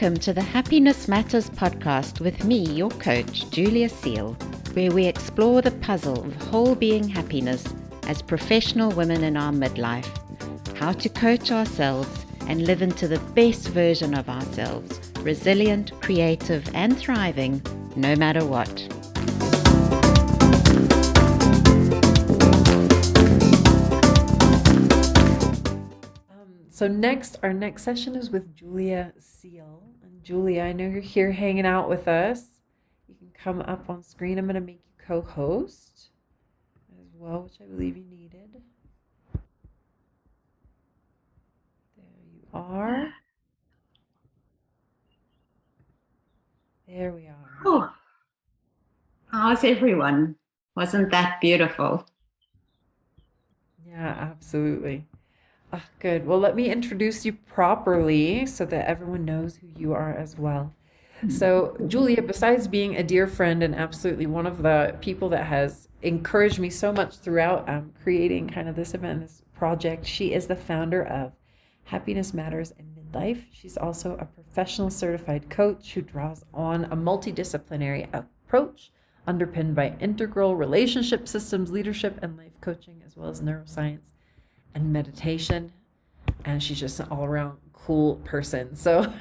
Welcome to the Happiness Matters podcast with me, your coach, Julia Seal, where we explore the puzzle of whole being happiness as professional women in our midlife, how to coach ourselves and live into the best version of ourselves, resilient, creative, and thriving, no matter what. So our next session is with Julia Seal. And Julia, I know you're here hanging out with us. You can come up on screen. I'm going to make you co-host as well, which I believe you needed. There you are. There we are. Oh, how's everyone? Wasn't that beautiful? Yeah, absolutely. Good. Well, let me introduce you properly so that everyone knows who you are as well. So, Julia, besides being a dear friend and absolutely one of the people that has encouraged me so much throughout creating kind of this event, this project, she is the founder of Happiness Matters and Midlife. She's also a professional certified coach who draws on a multidisciplinary approach underpinned by integral relationship systems, leadership, and life coaching, as well as neuroscience and meditation. And she's just an all-around cool person. So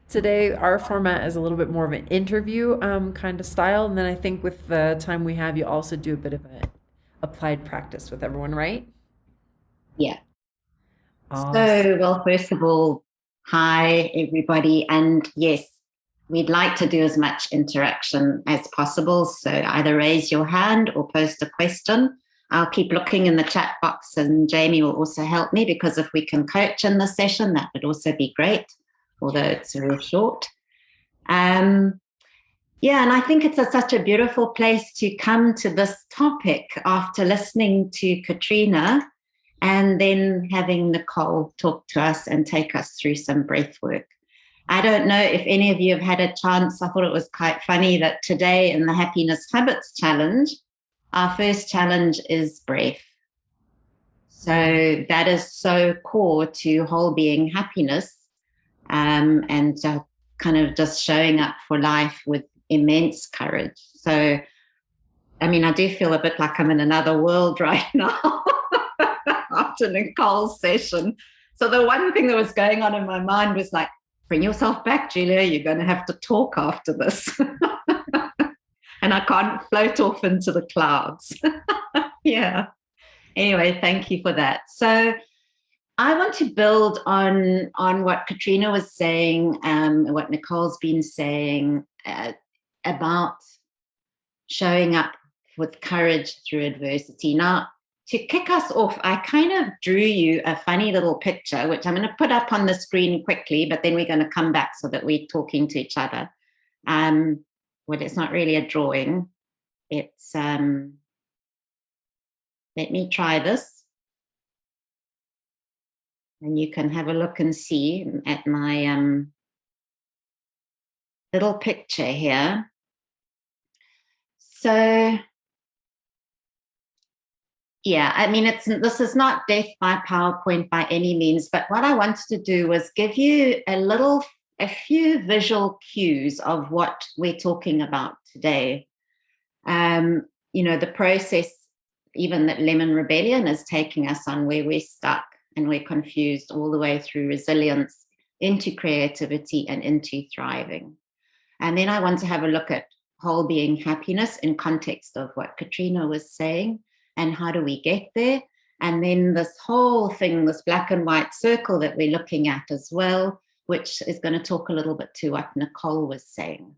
today our format is a little bit more of an interview kind of style, and then I think with the time we have, you also do a bit of an applied practice with everyone, right? Yeah. Awesome. So, well, first of all, hi everybody, and yes, we'd like to do as much interaction as possible, so either raise your hand or post a question. I'll keep looking in the chat box, and Jamie will also help me, because if we can coach in the session, that would also be great, although it's very short. Yeah, and I think it's such a beautiful place to come to this topic after listening to Katrina and then having Nicole talk to us and take us through some breath work. I don't know if any of you have had a chance. I thought it was quite funny that today in the Happiness Habits Challenge, our first challenge is breath. So that is so core to whole being happiness, and kind of just showing up for life with immense courage. So, I mean, I do feel a bit like I'm in another world right now after Nicole's session. So the one thing that was going on in my mind was like, bring yourself back, Julia. You're going to have to talk after this. And I can't float off into the clouds. Yeah. Anyway, thank you for that. So I want to build on what Katrina was saying, what Nicole's been saying about showing up with courage through adversity. Now, to kick us off, I kind of drew you a funny little picture, which I'm going to put up on the screen quickly, but then we're going to come back so that we're talking to each other. Well, it's not really a drawing. It's, let me try this. And you can have a look and see at my little picture here. So, yeah, I mean, this is not death by PowerPoint by any means, but what I wanted to do was give you a few visual cues of what we're talking about today. The process, even that Lemon Rebellion is taking us on, where we're stuck and we're confused, all the way through resilience, into creativity, and into thriving. And then I want to have a look at whole being happiness in context of what Katrina was saying, and how do we get there? And then this whole thing, this black and white circle that we're looking at as well, which is going to talk a little bit to what Nicole was saying.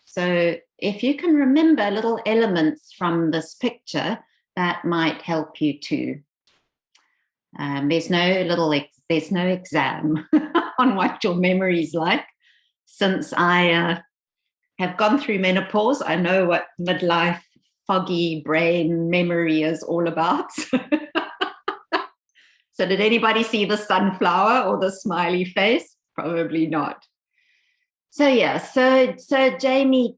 So if you can remember little elements from this picture, that might help you too. There's no exam on what your memory is like. Since I have gone through menopause, I know what midlife foggy brain memory is all about. So did anybody see the sunflower or the smiley face? Probably not. So yeah, so Jamie,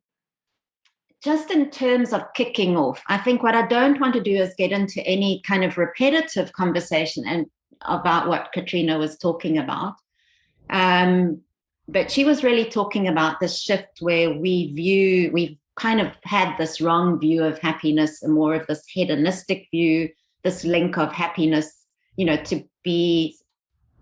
just in terms of kicking off, I think what I don't want to do is get into any kind of repetitive conversation and about what Katrina was talking about. But she was really talking about this shift where we've kind of had this wrong view of happiness and more of this hedonistic view, this link of happiness, to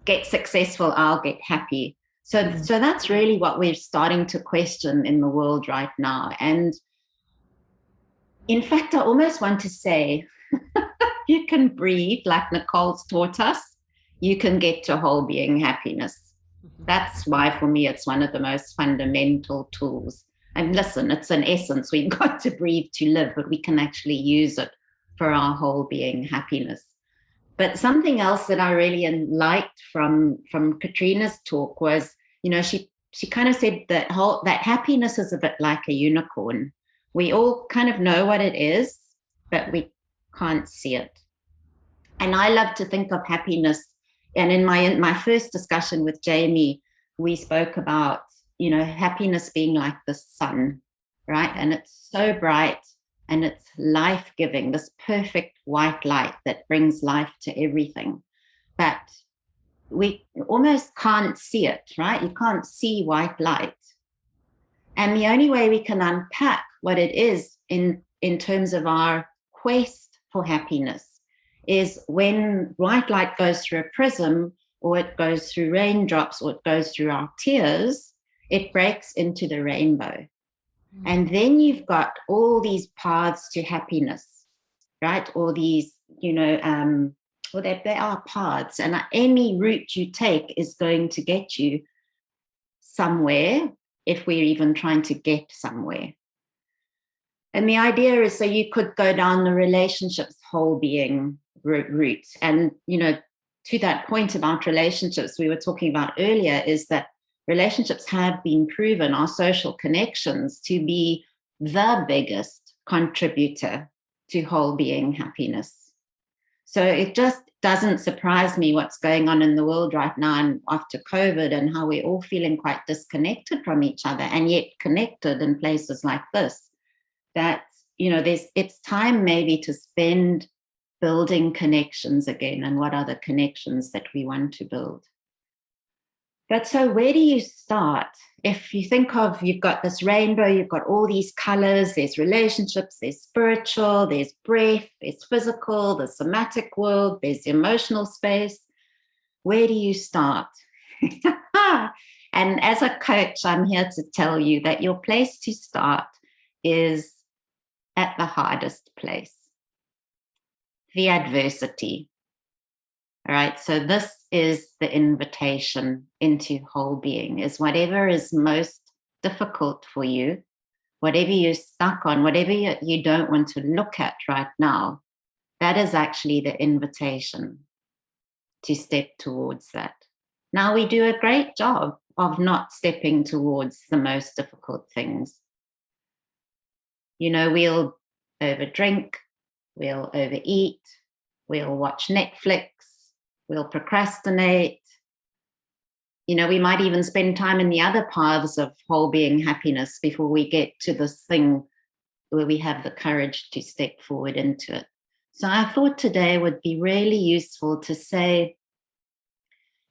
get successful, I'll get happy. So that's really what we're starting to question in the world right now. And in fact, I almost want to say, you can breathe like Nicole's taught us, you can get to whole being happiness. That's why, for me, it's one of the most fundamental tools. And listen, it's an essence. We've got to breathe to live, but we can actually use it for our whole being happiness. But something else that I really liked from Katrina's talk was, she kind of said that happiness is a bit like a unicorn. We all kind of know what it is, but we can't see it. And I love to think of happiness. And in my first discussion with Jamie, we spoke about, happiness being like the sun, right? And it's so bright and it's life-giving, this perfect white light that brings life to everything. But we almost can't see it, right? You can't see white light. And the only way we can unpack what it is in terms of our quest for happiness is when white light goes through a prism, or it goes through raindrops, or it goes through our tears, it breaks into the rainbow. And then you've got all these paths to happiness, right? All these, they are paths. And any route you take is going to get you somewhere, if we're even trying to get somewhere. And the idea is, so you could go down the relationships whole being route. And, to that point about relationships we were talking about earlier, is that relationships have been proven, our social connections, to be the biggest contributor to whole being happiness. So it just doesn't surprise me what's going on in the world right now and after COVID, and how we're all feeling quite disconnected from each other and yet connected in places like this. That, it's time maybe to spend building connections again, and what are the connections that we want to build. But so where do you start? If you think of, you've got this rainbow, you've got all these colors, there's relationships, there's spiritual, there's breath, there's physical, the somatic world, there's the emotional space. Where do you start? And as a coach, I'm here to tell you that your place to start is at the hardest place, the adversity. All right, so this is the invitation into whole being, is whatever is most difficult for you, whatever you're stuck on, whatever you don't want to look at right now, that is actually the invitation to step towards that. Now, we do a great job of not stepping towards the most difficult things. We'll overdrink, we'll overeat, we'll watch Netflix, we'll procrastinate. We might even spend time in the other paths of whole being happiness before we get to this thing where we have the courage to step forward into it. So I thought today would be really useful to say,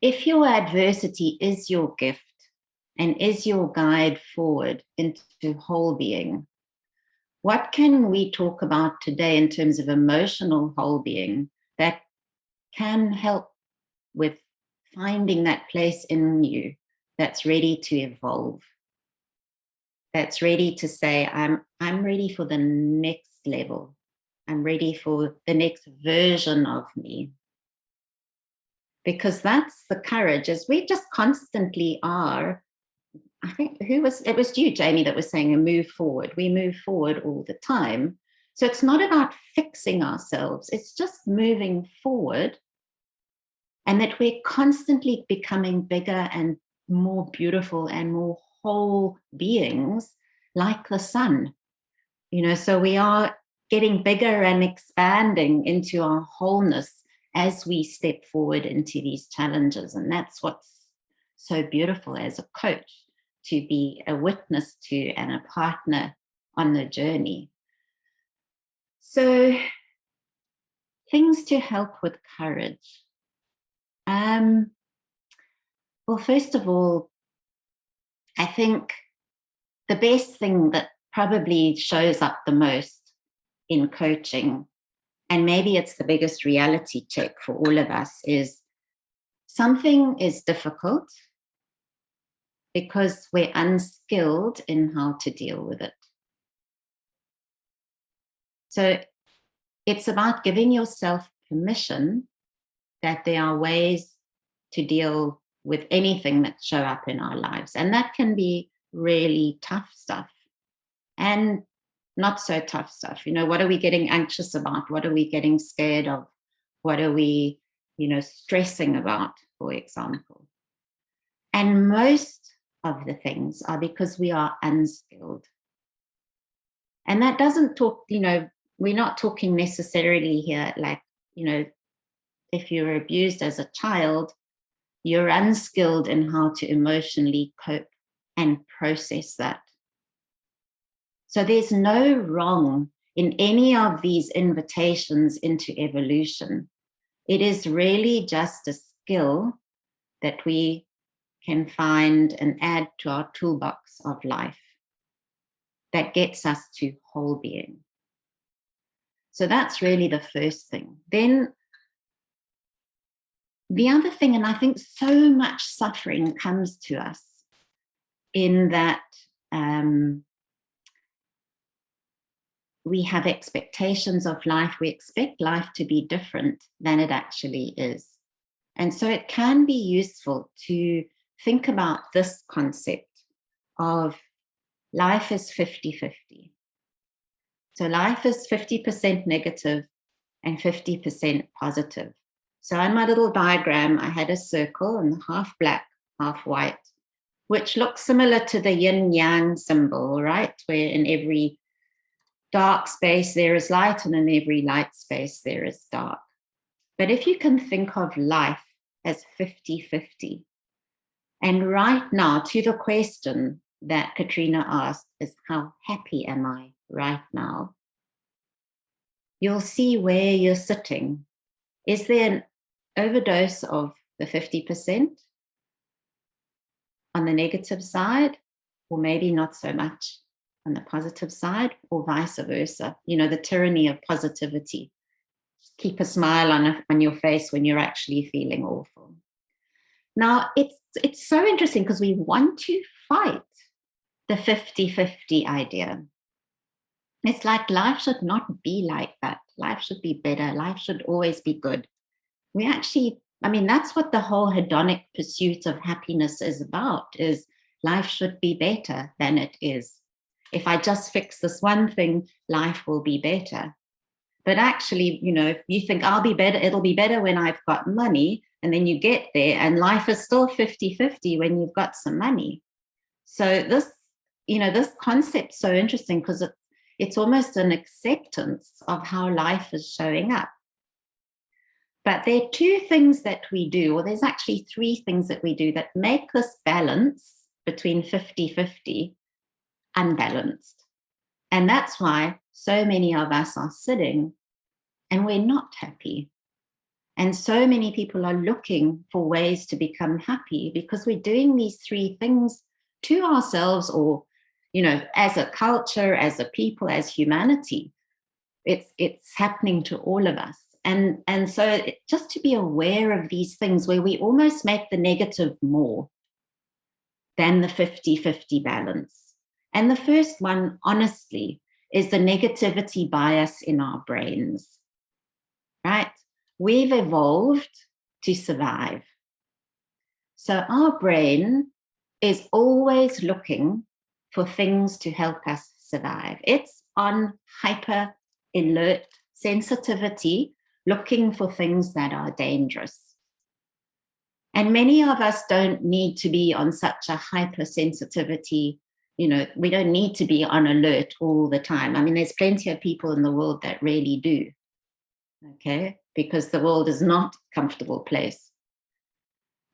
if your adversity is your gift and is your guide forward into whole being, what can we talk about today in terms of emotional whole being that can help with finding that place in you that's ready to evolve, that's ready to say, I'm ready for the next level, I'm ready for the next version of me? Because that's the courage, as we just constantly are. I think it was you, Jamie, that was saying, move forward. We move forward all the time. So it's not about fixing ourselves, it's just moving forward. And that we're constantly becoming bigger and more beautiful and more whole beings, like the sun. So we are getting bigger and expanding into our wholeness as we step forward into these challenges. And that's what's so beautiful as a coach, to be a witness to and a partner on the journey. So, things to help with courage. Well, first of all, I think the best thing that probably shows up the most in coaching, and maybe it's the biggest reality check for all of us, is something is difficult because we're unskilled in how to deal with it. So it's about giving yourself permission that there are ways to deal with anything that show up in our lives. And that can be really tough stuff and not so tough stuff. What are we getting anxious about? What are we getting scared of? What are we, stressing about, for example? And most of the things are because we are unskilled. And that doesn't talk, we're not talking necessarily here like, if you were abused as a child, you're unskilled in how to emotionally cope and process that. So there's no wrong in any of these invitations into evolution. It is really just a skill that we can find and add to our toolbox of life that gets us to whole being. So that's really the first thing. Then the other thing, and I think so much suffering comes to us in that we have expectations of life. We expect life to be different than it actually is. And so it can be useful to think about this concept of life is 50-50. So life is 50% negative and 50% positive. So on my little diagram, I had a circle and half black, half white, which looks similar to the yin-yang symbol, right? Where in every dark space there is light, and in every light space there is dark. But if you can think of life as 50-50, and right now, to the question that Katrina asked is, how happy am I right now? You'll see where you're sitting. Is there an overdose of the 50% on the negative side, or maybe not so much on the positive side, or vice versa? The tyranny of positivity. Just keep a smile on your face when you're actually feeling awful. Now, it's so interesting because we want to fight the 50-50 idea. It's like life should not be like that. Life should be better. Life should always be good. That's what the whole hedonic pursuit of happiness is about, is life should be better than it is. If I just fix this one thing, life will be better. But actually, if you think I'll be better, it'll be better when I've got money, and then you get there and life is still 50-50 when you've got some money. So this concept's so interesting because it's almost an acceptance of how life is showing up. But there are two things that we do, or there's actually three things that we do that make this balance between 50-50 unbalanced. And that's why so many of us are sitting and we're not happy. And so many people are looking for ways to become happy because we're doing these three things to ourselves, or, as a culture, as a people, as humanity. It's happening to all of us. And so just to be aware of these things where we almost make the negative more than the 50-50 balance. And the first one, honestly, is the negativity bias in our brains, right? We've evolved to survive. So our brain is always looking for things to help us survive. It's on hyper alert sensitivity, looking for things that are dangerous. And many of us don't need to be on such a hypersensitivity. We don't need to be on alert all the time. There's plenty of people in the world that really do, okay? Because the world is not a comfortable place.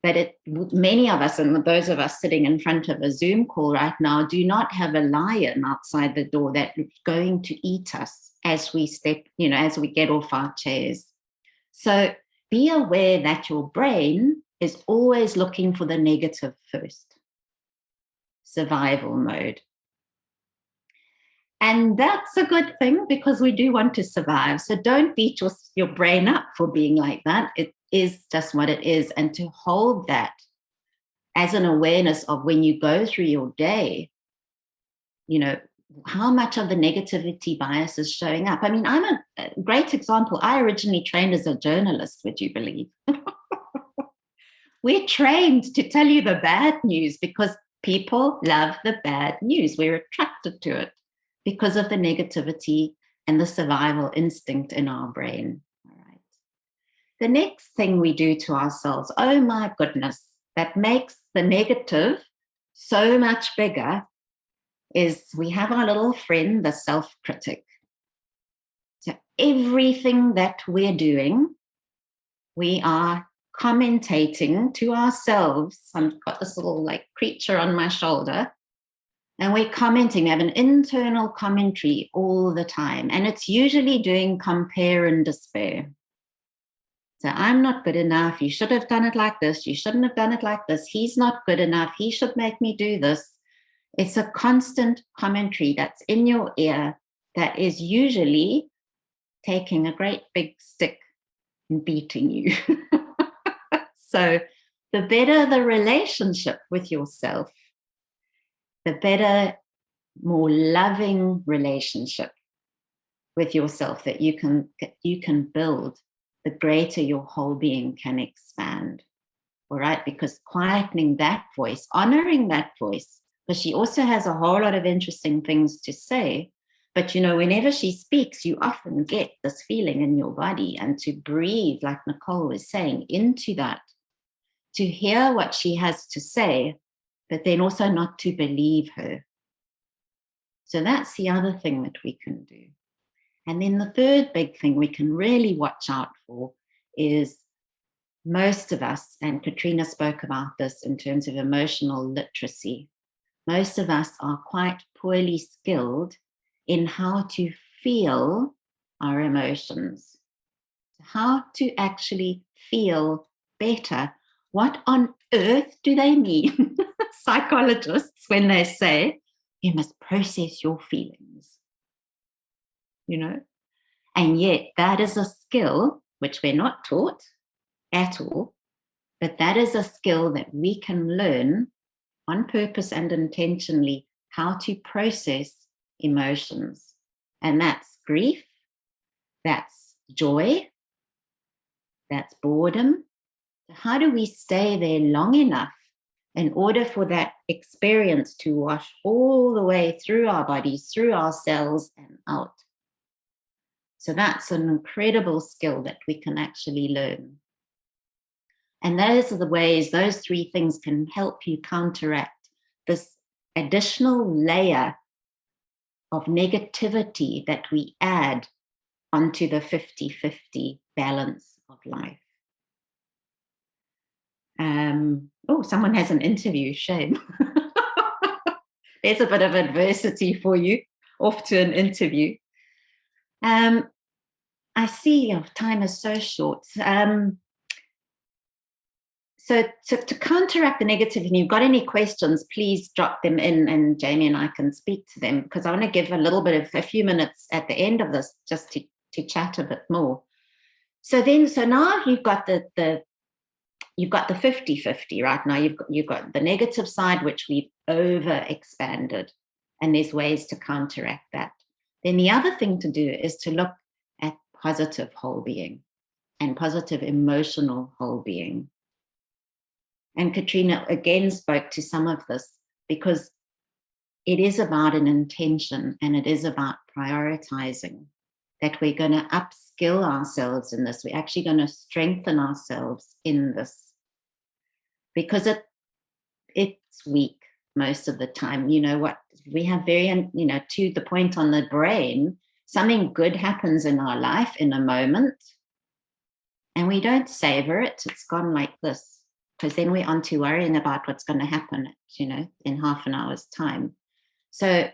But many of us, and those of us sitting in front of a Zoom call right now, do not have a lion outside the door that's going to eat us as we step, as we get off our chairs. So be aware that your brain is always looking for the negative first. survival mode. And that's a good thing because we do want to survive. So don't beat your brain up for being like that. It is just what it is. And to hold that as an awareness of when you go through your day, you know, how much of the negativity bias is showing up. I mean, I'm a great example. I originally trained as a journalist, would you believe? We're trained to tell you the bad news because people love the bad news. We're attracted to it because of the negativity and the survival instinct in our brain. All right. The next thing we do to ourselves, oh my goodness, that makes the negative so much bigger, is we have our little friend, the self-critic. So everything that we're doing, we are commentating to ourselves. I've got this little like creature on my shoulder, and we're commenting. We have an internal commentary all the time, and it's usually doing compare and despair. So I'm not good enough. You should have done it like this. You shouldn't have done it like this. He's not good enough. He should make me do this. It's a constant commentary that's in your ear that is usually taking a great big stick and beating you. So the better the relationship with yourself, the better, more loving relationship with yourself that you can build, the greater your whole being can expand. All right, because quietening that voice, honoring that voice, because she also has a whole lot of interesting things to say. But, you know, whenever she speaks, you often get this feeling in your body, and to breathe, like Nicole was saying, into that, to hear what she has to say, but then also not to believe her. So that's the other thing that we can do. And then the third big thing we can really watch out for is most of us, and Katrina spoke about this in terms of emotional literacy, most of us are quite poorly skilled in how to feel our emotions, how to actually feel better. What on earth do they mean, psychologists, when they say you must process your feelings? You know, and yet that is a skill which we're not taught at all, but that is a skill that we can learn on purpose and intentionally, how to process emotions. And that's grief, that's joy, that's boredom. How do we stay there long enough in order for that experience to wash all the way through our bodies, through our cells, and out? So that's an incredible skill that we can actually learn. And those are the ways, those three things can help you counteract this additional layer of negativity that we add onto the 50-50 balance of life. Oh, someone has an interview, shame. There's a bit of adversity for you, off to an interview. I see time is so short. So to counteract the negativity, if you've got any questions, please drop them in and Jamie and I can speak to them, because I want to give a few minutes at the end of this just to chat a bit more. So now you've got the 50-50 right now. You've got the negative side, which we've overexpanded, and there's ways to counteract that. Then the other thing to do is to look at positive whole being and positive emotional whole being. And Katrina again spoke to some of this, because it is about an intention and it is about prioritizing, that we're going to upskill ourselves in this. We're actually going to strengthen ourselves in this, because it's weak most of the time. You know what? We have to the point on the brain, something good happens in our life in a moment and we don't savor it. It's gone like this. Because then we're on to worrying about what's going to happen, in half an hour's time. So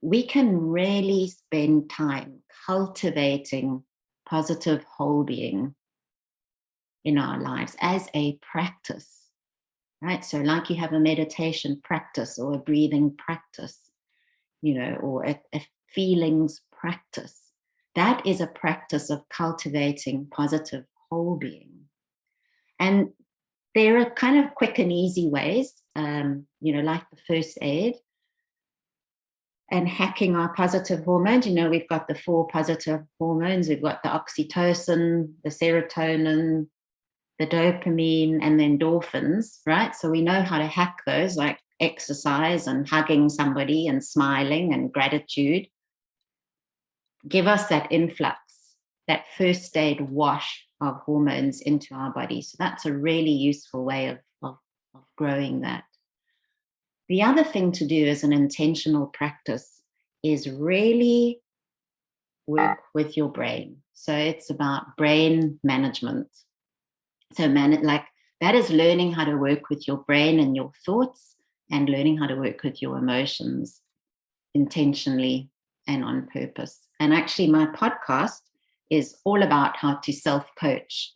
we can really spend time cultivating positive whole being in our lives as a practice. right? So like you have a meditation practice or a breathing practice, or a feelings practice. That is a practice of cultivating positive whole being. And there are kind of quick and easy ways, like the first aid and hacking our positive hormones. We've got the 4 positive hormones. We've got the oxytocin, the serotonin, the dopamine, and the endorphins, right? So we know how to hack those, like exercise and hugging somebody and smiling and gratitude. Give us that influx, that first aid wash of hormones into our body. So that's a really useful way of growing that. The other thing to do as an intentional practice is really work with your brain. So it's about brain management. So that is learning how to work with your brain and your thoughts, and learning how to work with your emotions intentionally and on purpose. And actually, my podcast is all about how to self-coach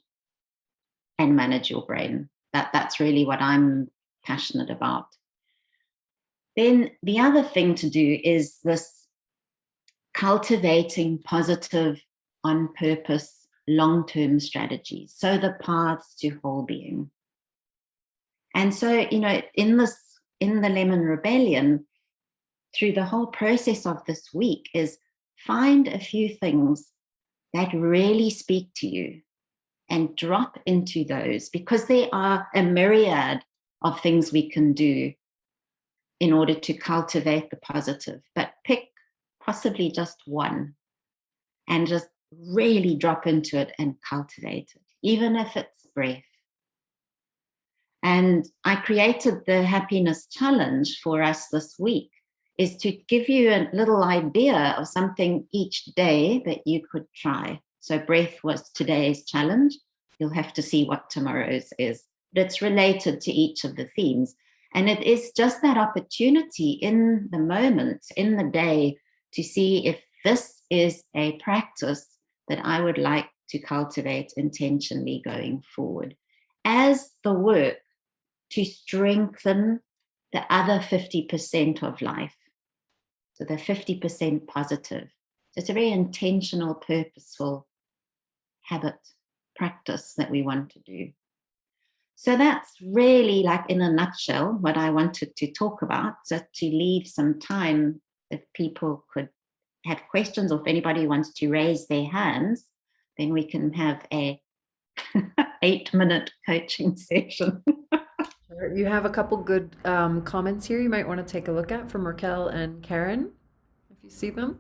and manage your brain. That's really what I'm passionate about. Then the other thing to do is this cultivating positive, on purpose, long-term strategies. So the paths to whole being. And so, in the Lemon Rebellion, through the whole process of this week, is find a few things that really speak to you and drop into those, because there are a myriad of things we can do in order to cultivate the positive. But pick possibly just one and just really drop into it and cultivate it, even if it's breath. And I created the Happiness Challenge for us this week, is to give you a little idea of something each day that you could try. So breath was today's challenge. You'll have to see what tomorrow's is, but it's related to each of the themes. And it is just that opportunity in the moment, in the day, to see if this is a practice that I would like to cultivate intentionally going forward as the work to strengthen the other 50% of life. So the 50% positive. So it's a very intentional, purposeful habit practice that we want to do. So that's really, like, in a nutshell, what I wanted to talk about. So to leave some time if people could have questions, or if anybody wants to raise their hands, then we can have a 8-minute coaching session. You have a couple good comments here you might want to take a look at from Raquel and Karen, if you see them.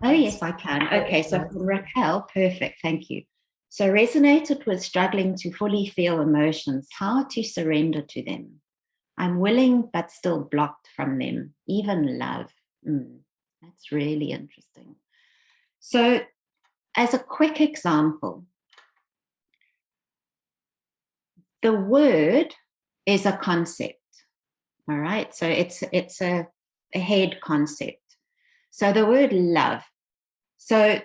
Oh, yes, I can. Okay, so from Raquel, perfect, thank you. So resonated with struggling to fully feel emotions, how to surrender to them. I'm willing but still blocked from them, even love. That's really interesting. So as a quick example, the word is a concept, all right? So it's a head concept. So the word love. So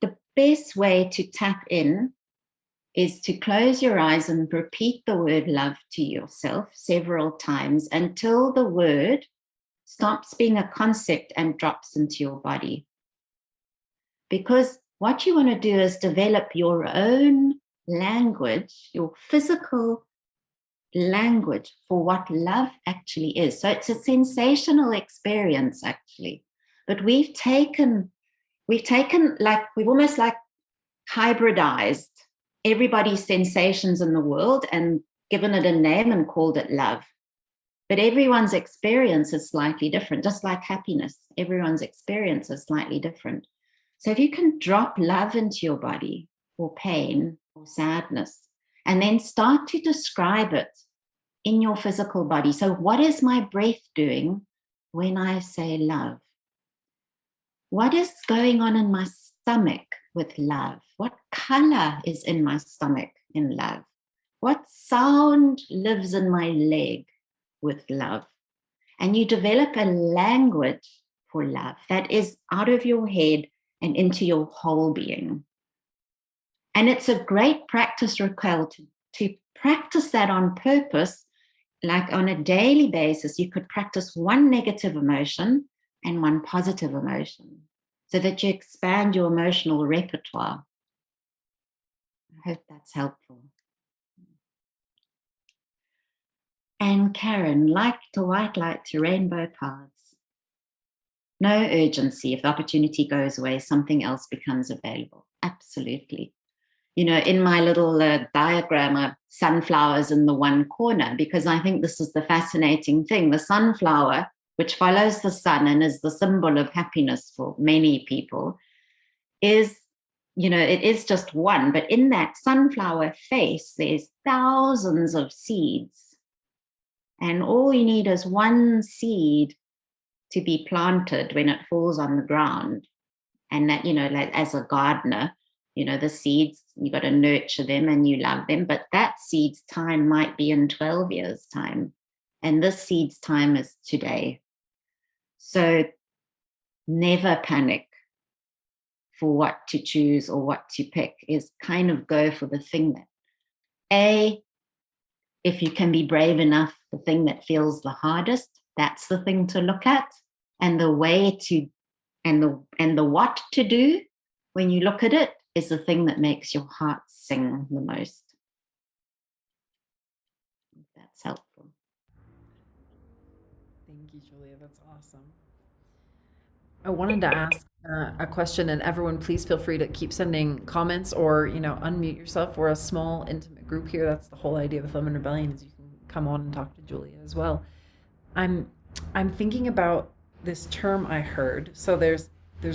the best way to tap in is to close your eyes and repeat the word love to yourself several times until the word stops being a concept and drops into your body. Because what you want to do is develop your own language, your physical language for what love actually is. So it's a sensational experience, actually. But we've almost like hybridized everybody's sensations in the world and given it a name and called it love. But everyone's experience is slightly different, just like happiness. Everyone's experience is slightly different. So if you can drop love into your body, or pain, or sadness, and then start to describe it in your physical body. So what is my breath doing when I say love? What is going on in my stomach with love? What color is in my stomach in love? What sound lives in my leg with love? And you develop a language for love that is out of your head and into your whole being. And it's a great practice, Raquel, to practice that on purpose, like on a daily basis, you could practice one negative emotion and one positive emotion so that you expand your emotional repertoire. I hope that's helpful. And Karen, like to white light to rainbow paths. No urgency. If the opportunity goes away, something else becomes available. Absolutely. You know, in my little diagram of sunflowers in the one corner, because I think this is the fascinating thing. The sunflower, which follows the sun and is the symbol of happiness for many people, is, you know, it is just one. But in that sunflower face, there's thousands of seeds. And all you need is one seed to be planted when it falls on the ground. And that, you know, like as a gardener, you know, the seeds, you got to nurture them and you love them. But that seed's time might be in 12 years' time. And this seed's time is today. So never panic for what to choose or what to pick. Is kind of go for the thing that, if you can be brave enough, the thing that feels the hardest, that's the thing to look at. And the way to, and the what to do when you look at it is the thing that makes your heart sing the most. If that's helpful. Thank you, Julia. That's awesome. I wanted to ask a question, and everyone, please feel free to keep sending comments or, you know, unmute yourself. We're a small, intimate group here. That's the whole idea with Lemon Rebellion, is you can come on and talk to Julia as well. I'm thinking about this term I heard. So there's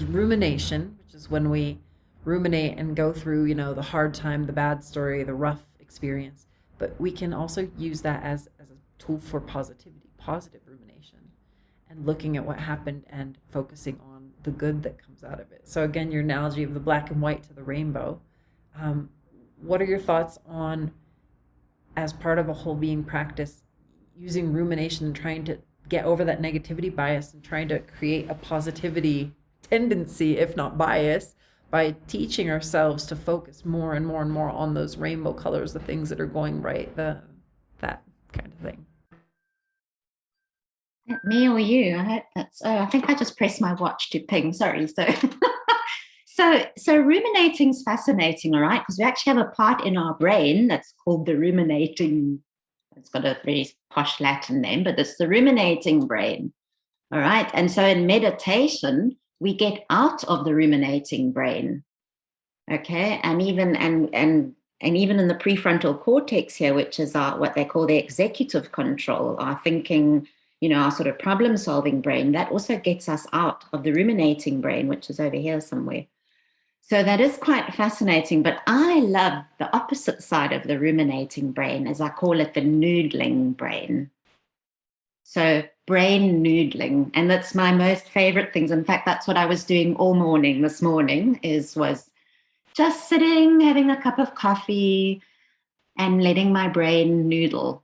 rumination, which is when we ruminate and go through, you know, the hard time, the bad story, the rough experience. But we can also use that as a tool for positivity, positive rumination, and looking at what happened and focusing on the good that comes out of it. So again, your analogy of the black and white to the rainbow. What are your thoughts on, as part of a whole being practice, using rumination and trying to get over that negativity bias and trying to create a positivity tendency, if not bias, by teaching ourselves to focus more and more and more on those rainbow colors, the things that are going right, that kind of thing. Me or you? I hope that's. Oh, I think I just pressed my watch to ping. Sorry. So ruminating's fascinating, all right? Because we actually have a part in our brain that's called the ruminating. It's got a very posh Latin name, but it's the ruminating brain. All right. And so in meditation, we get out of the ruminating brain. Okay. And even even in the prefrontal cortex here, which is what they call the executive control, our thinking, you know, our sort of problem solving brain, that also gets us out of the ruminating brain, which is over here somewhere. So that is quite fascinating. But I love the opposite side of the ruminating brain, as I call it, the noodling brain. So brain noodling, and that's my most favorite things. In fact, that's what I was doing all morning this morning, was just sitting, having a cup of coffee and letting my brain noodle.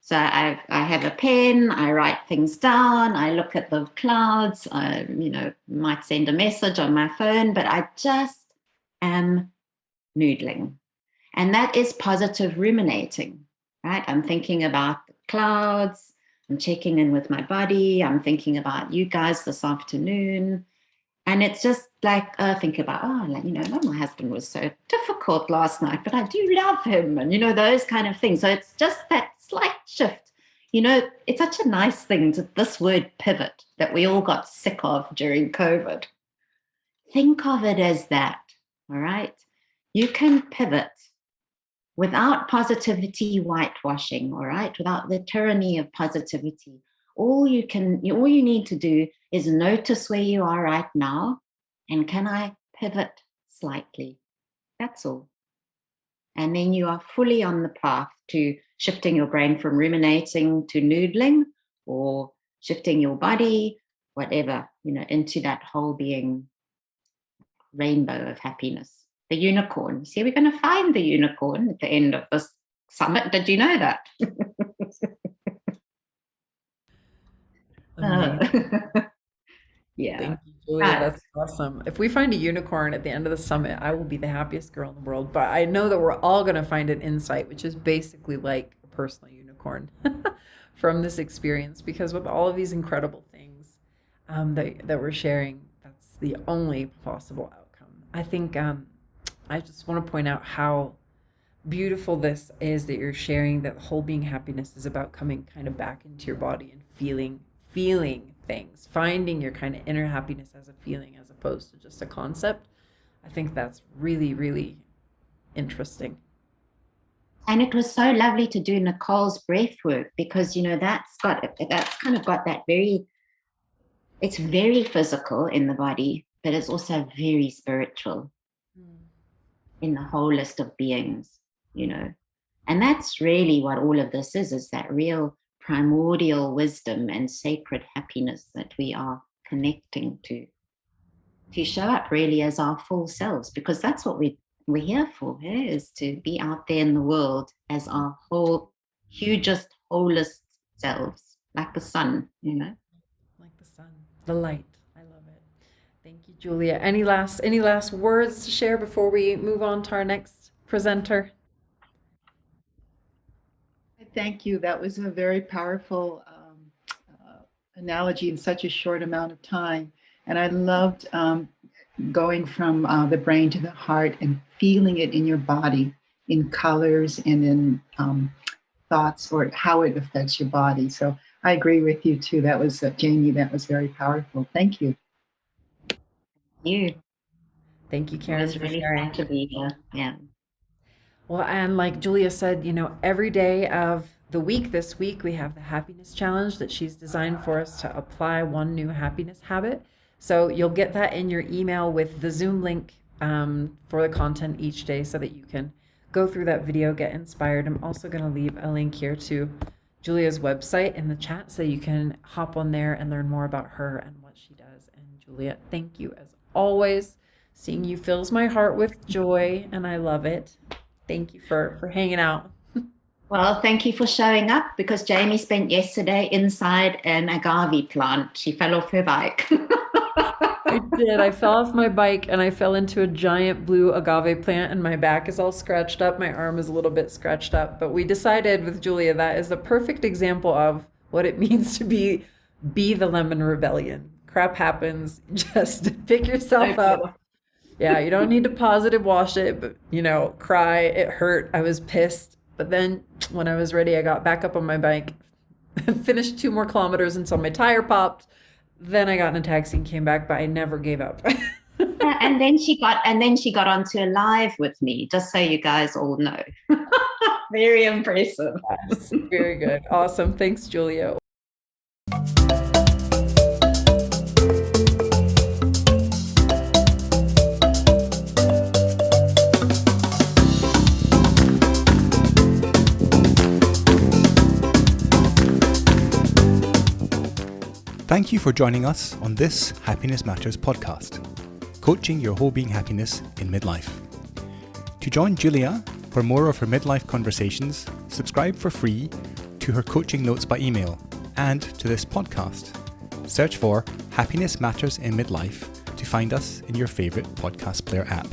So I have a pen, I write things down, I look at the clouds, I, you know, might send a message on my phone, but I just am noodling. And that is positive ruminating, right? I'm thinking about the clouds, I'm checking in with my body, I'm thinking about you guys this afternoon. And it's just like, think about, you know, my husband was so difficult last night, but I do love him. And, you know, those kind of things. So it's just that slight shift. You know, it's such a nice thing, this word pivot, that we all got sick of during COVID. Think of it as that, all right? You can pivot without positivity whitewashing, all right? Without the tyranny of positivity. All you need to do is notice where you are right now, and can I pivot slightly? That's all. And then you are fully on the path to shifting your brain from ruminating to noodling, or shifting your body, whatever, you know, into that whole being rainbow of happiness. The unicorn. See, we're going to find the unicorn at the end of this summit. Did you know that? Yeah. Thank you, Julia. That's awesome. If we find a unicorn at the end of the summit, I will be the happiest girl in the world. But I know that we're all going to find an insight, which is basically like a personal unicorn. from this experience, because with all of these incredible things that we're sharing, that's the only possible outcome. I think I just want to point out how beautiful this is that you're sharing, that Wholebeing Happiness is about coming kind of back into your body and feeling things, finding your kind of inner happiness as a feeling as opposed to just a concept. I think that's really, really interesting. And it was so lovely to do Nicole's breath work, because, that's kind of got that it's very physical in the body, but it's also very spiritual in the whole list of beings, And that's really what all of this is that real primordial wisdom and sacred happiness that we are connecting to show up really as our full selves, because that's what we're here for, is to be out there in the world as our whole, hugest, wholest selves, like the sun, Like the sun, the light. I love it. Thank you, Julia. Any last words to share before we move on to our next presenter? Thank you. That was a very powerful analogy in such a short amount of time. And I loved going from the brain to the heart and feeling it in your body, in colors and in thoughts, or how it affects your body. So I agree with you too. That was, Jamie, that was very powerful. Thank you. Thank you, Karen, It was for really sharing. fun to be here. Yeah. Well, and like Julia said, every day of the week this week, we have the happiness challenge that she's designed for us to apply one new happiness habit. So you'll get that in your email with the Zoom link for the content each day so that you can go through that video, get inspired. I'm also going to leave a link here to Julia's website in the chat so you can hop on there and learn more about her and what she does. And Julia, thank you as always. Seeing you fills my heart with joy, and I love it. Thank you for hanging out. Well, thank you for showing up, because Jamie spent yesterday inside an agave plant. She fell off her bike. I did. I fell off my bike and I fell into a giant blue agave plant, and my back is all scratched up. My arm is a little bit scratched up. But we decided with Julia that is the perfect example of what it means to be the lemon rebellion. Crap happens. Just pick yourself up. Yeah, you don't need to positive wash it, but cry. It hurt. I was pissed. But then when I was ready, I got back up on my bike, finished 2 more kilometers until my tire popped. Then I got in a taxi and came back, but I never gave up. and then she got onto a live with me, just so you guys all know. Very impressive. Yes, very good. Awesome. Thanks, Julia. Thank you for joining us on this Happiness Matters podcast, coaching your wholebeing happiness in midlife. To join Julia for more of her midlife conversations, subscribe for free to her coaching notes by email and to this podcast. Search for Happiness Matters in Midlife to find us in your favorite podcast player app.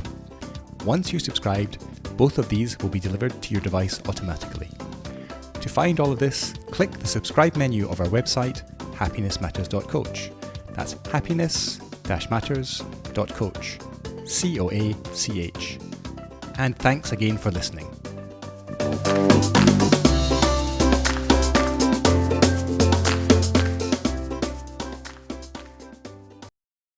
Once you're subscribed, both of these will be delivered to your device automatically. To find all of this, click the subscribe menu of our website, Happiness-Matters.coach. That's Happiness-Matters.coach. COACH. And thanks again for listening.